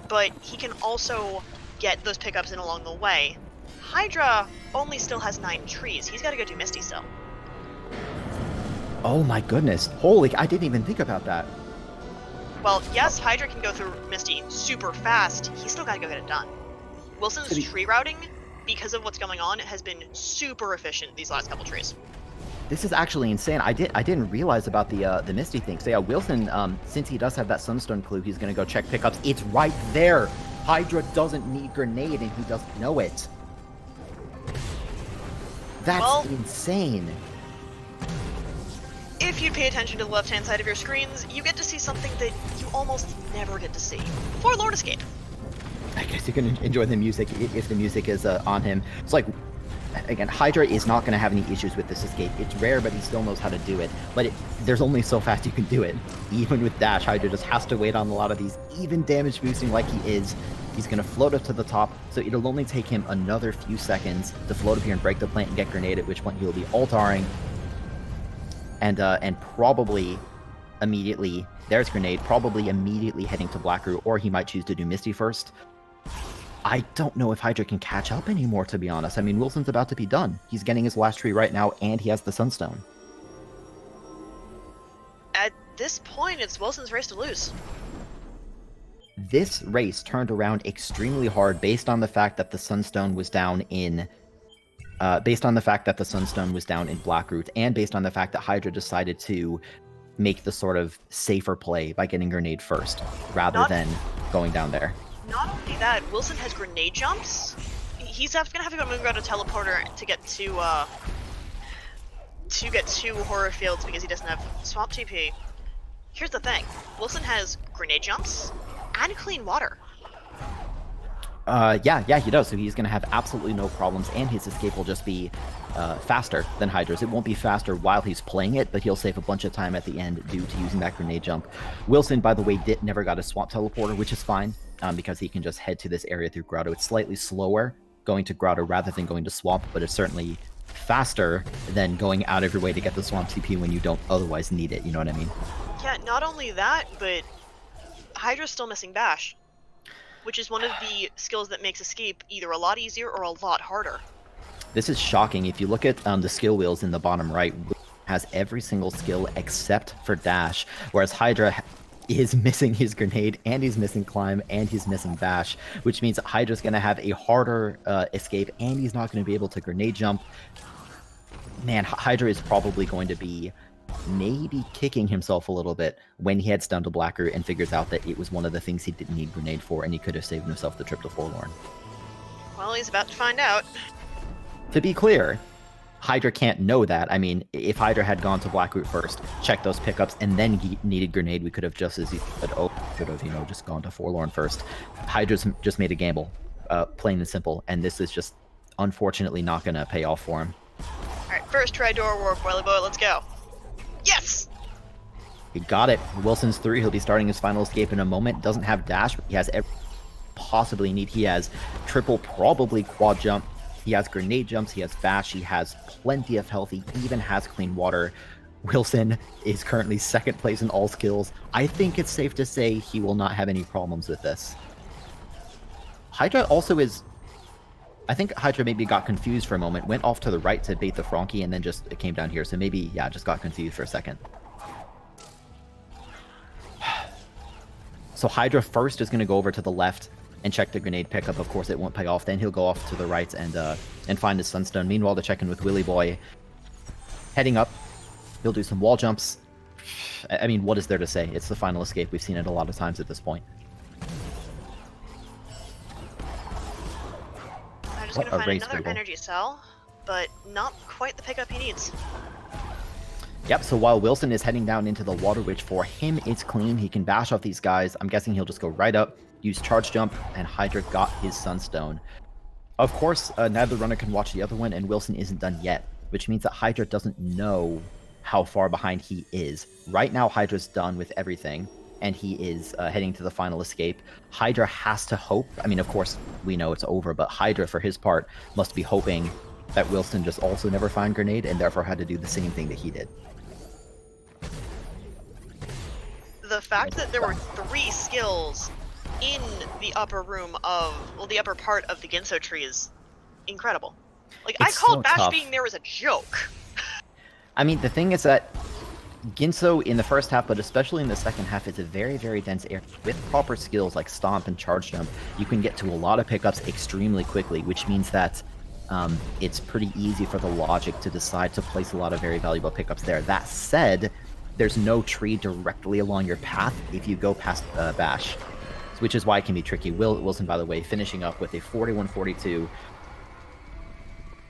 but he can also get those pickups in along the way. Hydra only still has 9 trees. He's got to go do Misty still. Oh my goodness. Holy, I didn't even think about that. Well, yes, Hydra can go through Misty super fast. He's still got to go get it done. Willson's tree routing, because of what's going on, has been super efficient these last couple trees. This is actually insane. I didn't realize about the Misty thing. So yeah, Willson, since he does have that Sunstone clue, he's gonna go check pickups. It's right there. Hydra doesn't need grenade, and he doesn't know it. That's insane. If you pay attention to the left-hand side of your screens, you get to see something that you almost never get to see. Forlorn Escape. I guess you can enjoy the music if the music is on him. It's like, again, Hydra is not going to have any issues with this escape. It's rare, but he still knows how to do it. But there's only so fast you can do it. Even with dash, Hydra just has to wait on a lot of these. Even damage boosting like he is, he's going to float up to the top, so it'll only take him another few seconds to float up here and break the plant and get grenade, at which point he'll be altaring. And probably immediately, there's grenade, probably immediately heading to Blackroot, or he might choose to do Misty first. I don't know if Hydra can catch up anymore, to be honest. I mean, Willson's about to be done. He's getting his last tree right now, and he has the Sunstone. At this point, it's Wilson's race to lose. This race turned around extremely hard based on the fact that the Sunstone was down in Blackroot, and based on the fact that Hydra decided to make the sort of safer play by getting grenade first, rather than going down there. Not only that, Willson has grenade jumps. He's going to have to go Moongrad to teleporter to get to to get 2 horror fields because he doesn't have swamp TP. Here's the thing. Willson has grenade jumps and clean water. Yeah, he does. So he's going to have absolutely no problems, and his escape will just be faster than Hydra's. It won't be faster while he's playing it, but he'll save a bunch of time at the end due to using that grenade jump. Willson, by the way, never got a swamp teleporter, which is fine, because he can just head to this area through Grotto. It's slightly slower going to Grotto rather than going to swamp, but it's certainly faster than going out of your way to get the swamp TP when you don't otherwise need it. You know what I mean? Yeah, not only that, but Hydra's still missing Bash, which is one of the skills that makes escape either a lot easier or a lot harder. This is shocking. If you look at the skill wheels in the bottom right, has every single skill except for dash, whereas Hydra is missing his grenade, and he's missing climb, and he's missing bash, which means that Hydra's going to have a harder escape, and he's not going to be able to grenade jump. Man, Hydra is probably going to be maybe kicking himself a little bit when he heads down to Blackroot and figures out that it was one of the things he didn't need grenade for, and he could have saved himself the trip to Forlorn. Well, he's about to find out. To be clear, Hydra can't know that. I mean, if Hydra had gone to Blackroot first, checked those pickups, and then needed grenade, we could have just as easily said, oh, could have, just gone to Forlorn first. Hydra's just made a gamble, plain and simple, and this is just unfortunately not going to pay off for him. Alright, first try door warp, Wily Boy, let's go. Yes! He got it. Wilson's through. He'll be starting his final escape in a moment. Doesn't have dash, but he has every possibly need. He has triple, probably quad jump. He has grenade jumps. He has bash. He has plenty of health. He even has clean water. Willson is currently second place in all skills. I think it's safe to say he will not have any problems with this. Hydra also is... I think Hydra maybe got confused for a moment, went off to the right to bait the Frankie, and then just came down here. So maybe, yeah, just got confused for a second. So Hydra first is going to go over to the left and check the grenade pickup. Of course, it won't pay off. Then he'll go off to the right and find his Sunstone. Meanwhile, to check in with Willy Boy. Heading up, he'll do some wall jumps. I mean, what is there to say? It's the final escape. We've seen it a lot of times at this point. I'm just going to find another energy cell, but not quite the pickup he needs. Yep, so while Willson is heading down into the water, which for him it's clean, he can bash off these guys. I'm guessing he'll just go right up, use charge jump, and Hydra got his Sunstone. Of course, neither runner can watch the other one, and Willson isn't done yet, which means that Hydra doesn't know how far behind he is. Right now, Hydra's done with everything, and he is heading to the final escape. Hydra has to hope. I mean, of course, we know it's over, but Hydra, for his part, must be hoping that Willson just also never find grenade, and therefore had to do the same thing that he did. The fact that there were 3 skills in the upper room of, well, the upper part of the Ginso tree is incredible. Like, I called Bash being there as a joke. I mean, the thing is that Ginso in the first half, but especially in the second half, is a very, very dense area. With proper skills like Stomp and Charge Jump, you can get to a lot of pickups extremely quickly, which means that it's pretty easy for the logic to decide to place a lot of very valuable pickups there. That said, there's no tree directly along your path if you go past Bash, which is why it can be tricky. Willson, by the way, finishing up with a 41-42.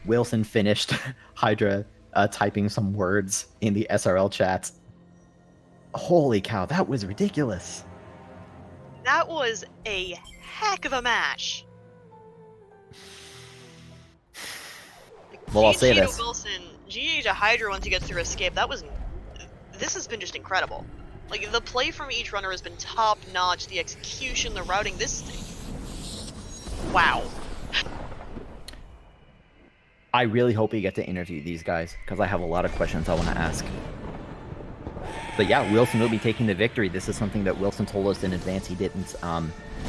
Willson finished. Hydra typing some words in the SRL chat. Holy cow, that was ridiculous. That was a heck of a match. Well, I'll say this. Willson, GG to Hydra once he gets through escape. This has been just incredible. Like, the play from each runner has been top-notch, the execution, the routing, wow. I really hope we get to interview these guys, because I have a lot of questions I want to ask. But yeah, Willson will be taking the victory. This is something that Willson told us in advance he didn't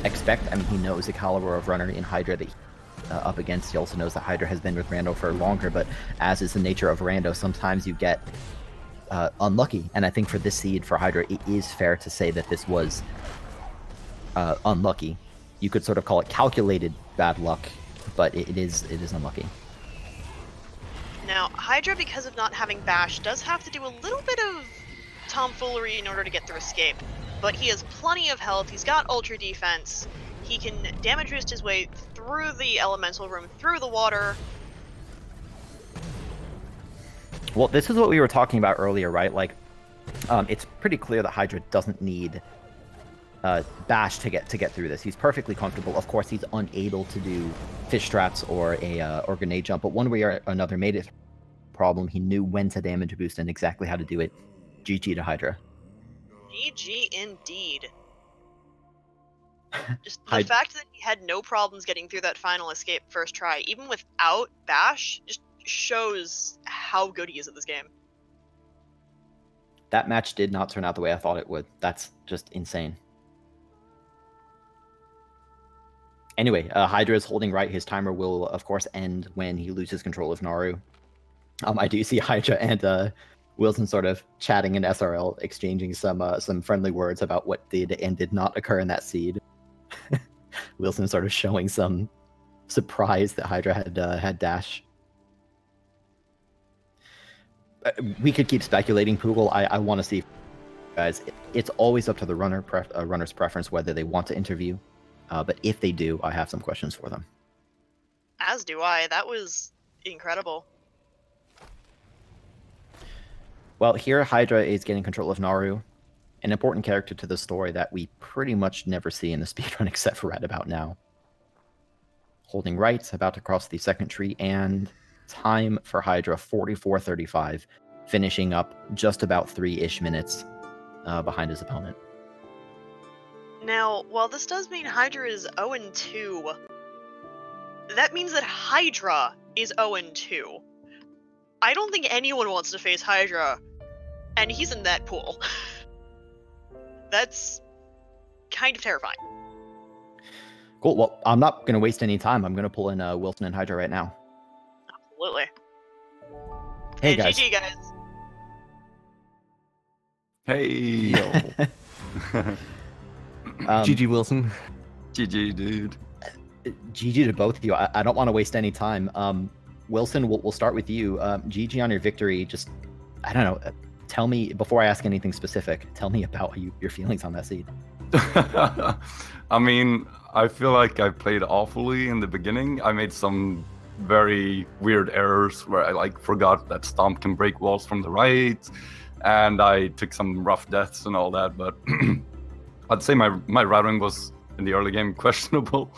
expect. I mean, he knows the caliber of runner in Hydra that he's up against. He also knows that Hydra has been with Rando for longer, but as is the nature of Rando, sometimes you get unlucky, and I think for this seed for Hydra, it is fair to say that this was unlucky. You could sort of call it calculated bad luck, but it is unlucky. Now, Hydra, because of not having Bash, does have to do a little bit of tomfoolery in order to get through escape, but he has plenty of health. He's got ultra defense. He can damage boost his way through the elemental room, through the water. Well, this is what we were talking about earlier, right? Like, it's pretty clear that Hydra doesn't need Bash to get through this. He's perfectly comfortable. Of course, he's unable to do fish traps or or grenade jump, but one way or another made it a problem. He knew when to damage boost and exactly how to do it. GG to Hydra. GG indeed. Just the fact that he had no problems getting through that final escape first try, even without Bash, just shows how good he is at this game. That match did not turn out the way I thought it would. That's just insane. Anyway, Hydra is holding right. His timer will, of course, end when he loses control of Naru. I do see Hydra and Willson sort of chatting in SRL, exchanging some friendly words about what did and did not occur in that seed. Willson sort of showing some surprise that Hydra had dash. We could keep speculating, Poogle. I want to see, guys. It's always up to the runner's preference whether they want to interview. But if they do, I have some questions for them. As do I. That was incredible. Well, here Hydra is getting control of Naru, an important character to the story that we pretty much never see in the speedrun except for right about now. Holding right, about to cross the second tree, and time for Hydra 44:35, finishing up just about 3-ish minutes behind his opponent. Now, while this does mean Hydra is 0-2, that means that Hydra is 0-2. I don't think anyone wants to face Hydra, and he's in that pool. That's kind of terrifying. Cool. Well, I'm not going to waste any time. I'm going to pull in Willson and Hydra right now. Absolutely. Hey, guys. GG, guys. Hey. Yo. GG Willson. GG, dude. GG to both of you. I don't want to waste any time. Willson, we'll start with you. GG on your victory. Just, I don't know. Tell me, before I ask anything specific, tell me about your feelings on that seed. I mean, I feel like I played awfully in the beginning. I made some very weird errors where I forgot that Stomp can break walls from the right, and I took some rough deaths and all that, but I'd say my routing was in the early game questionable.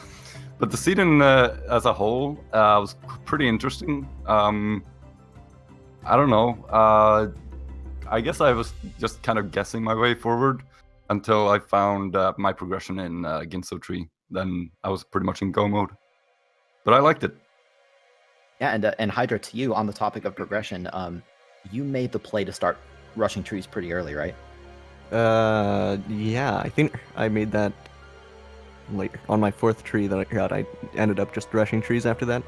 But the season as a whole was pretty interesting. I don't know. I guess I was just kind of guessing my way forward until I found my progression in Ginso Tree. Then I was pretty much in go mode. But I liked it. Yeah, and Hydra, to you, on the topic of progression, you made the play to start rushing trees pretty early, right? Yeah, I think I made that like on my 4th tree that I got. I ended up just rushing trees after that.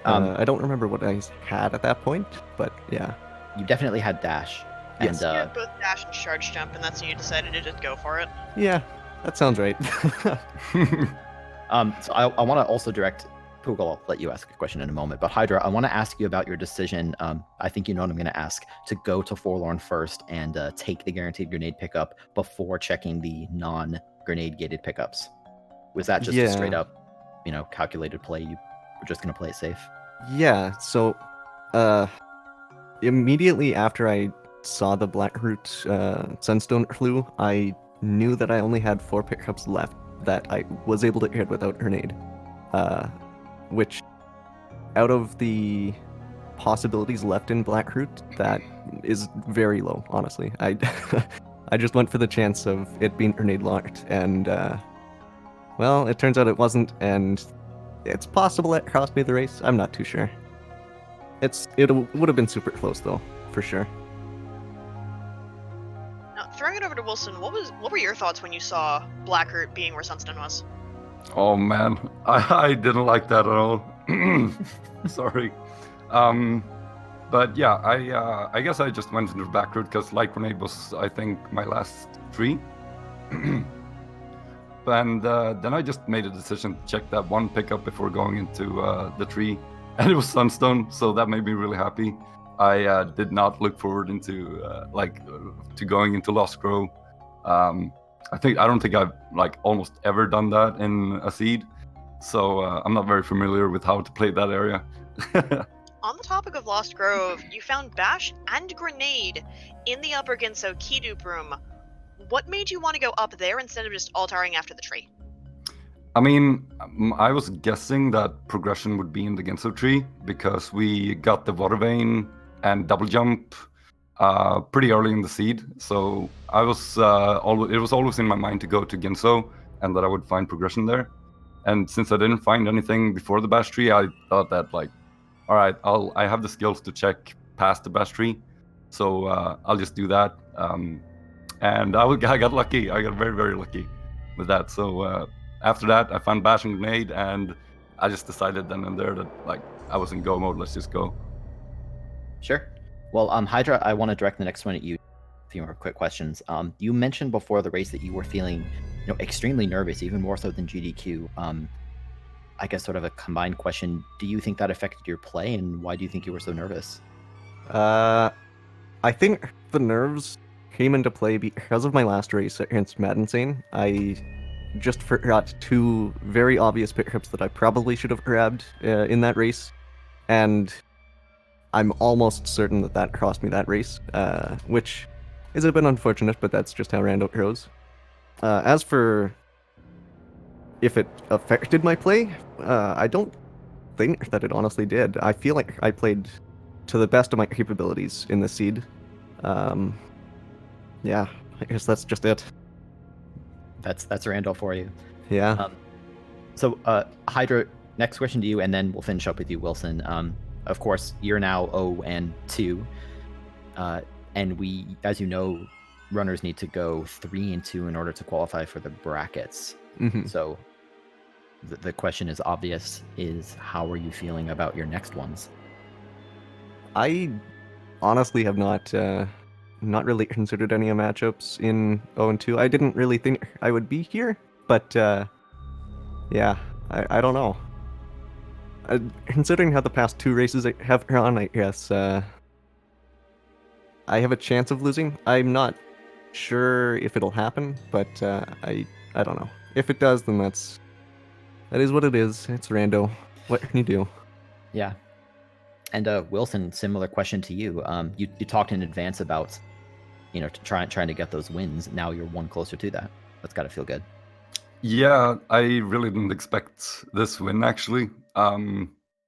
I don't remember what I had at that point, but yeah. You definitely had dash. Yes. You had both dash and charge jump, and that's when you decided to just go for it. Yeah, that sounds right. So I want to also direct Poogle. I'll let you ask a question in a moment. But Hydra, I want to ask you about your decision. I think you know what I'm going to ask, to go to Forlorn first and take the guaranteed grenade pickup before checking the non-grenade gated pickups. Was that just a straight up, calculated play? You were just going to play it safe? Yeah, so immediately after I saw the Blackroot Sunstone Clue, I knew that I only had 4 pickups left that I was able to hit without grenade. Which, out of the possibilities left in Blackroot, that is very low, honestly. I just went for the chance of it being grenade locked, and well, it turns out it wasn't, and it's possible it cost me the race. I'm not too sure. It would have been super close though, for sure. Now, throwing it over to Willson, what were your thoughts when you saw Blackroot being where Sunstone was? Oh man, I didn't like that at all. Sorry. But yeah, I guess I just went into the back route because Light Grenade was, I think, my last tree. And then I just made a decision to check that one pickup before going into the tree. And it was Sunstone, so that made me really happy. I did not look forward into to going into Lost Grow. I don't think I've almost ever done that in a seed, so I'm not very familiar with how to play that area. On the topic of Lost Grove, you found Bash and Grenade in the Upper Ginso key dupe room. What made you want to go up there instead of just altaring after the tree? I mean, I was guessing that progression would be in the Genso tree because we got the water vein and double jump pretty early in the seed. So I was it was always in my mind to go to Genso and that I would find progression there. And since I didn't find anything before the bash tree, I thought that like, all right, I have the skills to check past the bash tree, so I'll just do that. And I got lucky. I got very, very lucky with that. So after that, I found Bash and Grenade, and I just decided then and there that like I was in go mode. Let's just go. Sure. Well, Hydra, I want to direct the next one at you. A few more quick questions. You mentioned before the race that you were feeling, extremely nervous, even more so than GDQ. I guess sort of a combined question. Do you think that affected your play, and why do you think you were so nervous? I think the nerves came into play because of my last race against Mad Insane. I just forgot two very obvious pickups that I probably should have grabbed in that race, and I'm almost certain that that cost me that race, which is a bit unfortunate, but that's just how Rando goes. As for if it affected my play, I don't think that it honestly did. I feel like I played to the best of my capabilities in the seed. Yeah, I guess that's just it. That's Randall for you. Yeah. So, Hydra, next question to you, and then we'll finish up with you, Wilson. Of course, you're now 0-2, and we, as you know, runners need to go 3-2 in order to qualify for the brackets. Mm-hmm. So, the question is obvious: is how are you feeling about your next ones? I honestly have not really considered any matchups in 0-2. I didn't really think I would be here, but yeah, I don't know. Considering how the past two races have gone, I guess I have a chance of losing. I'm not sure if it'll happen, but I don't know. If it does, then that is what it is. It's rando. What can you do? Yeah. And Wilson, similar question to you. You talked in advance about, trying to get those wins. Now you're one closer to that. That's got to feel good. Yeah, I really didn't expect this win actually.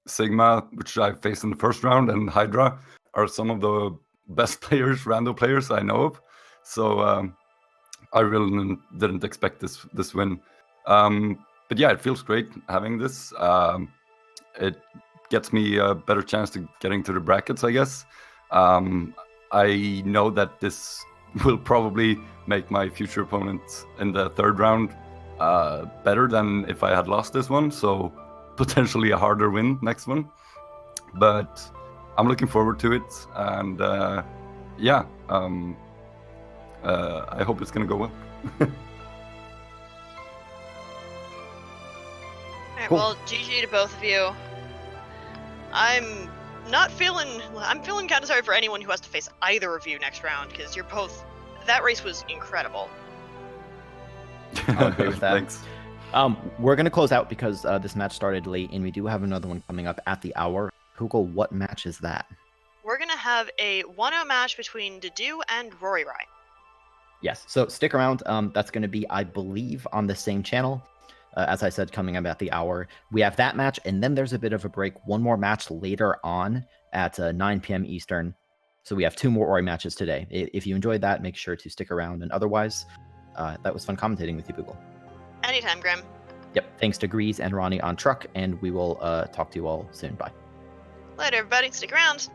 Sigma, which I faced in the first round, and Hydra are some of the best players, rando players I know of. So I really didn't expect this win. But yeah, it feels great having this. It gets me a better chance to getting to the brackets, I guess. I know that this will probably make my future opponent in the third round better than if I had lost this one, so potentially a harder win next one. But I'm looking forward to it, and yeah, I hope it's gonna go well. Alright, Cool. well, GG to both of you. I'm feeling kind of sorry for anyone who has to face either of you next round, because you're both... That race was incredible. I'll agree with that. Thanks. We're going to close out because this match started late, and we do have another one coming up at the hour. Google, what match is that? We're gonna have a 1-0 match between Dedew and Rory Rye. Yes, so stick around. That's going to be, I believe, on the same channel. As I said, coming up at the hour. We have that match, and then there's a bit of a break. One more match later on at 9 p.m. Eastern. So we have two more Ori matches today. If you enjoyed that, make sure to stick around. And otherwise, that was fun commentating with you, Google. Anytime, Grim. Yep, thanks to Grease and Ronnie on truck, and we will talk to you all soon. Bye. Later, everybody. Stick around.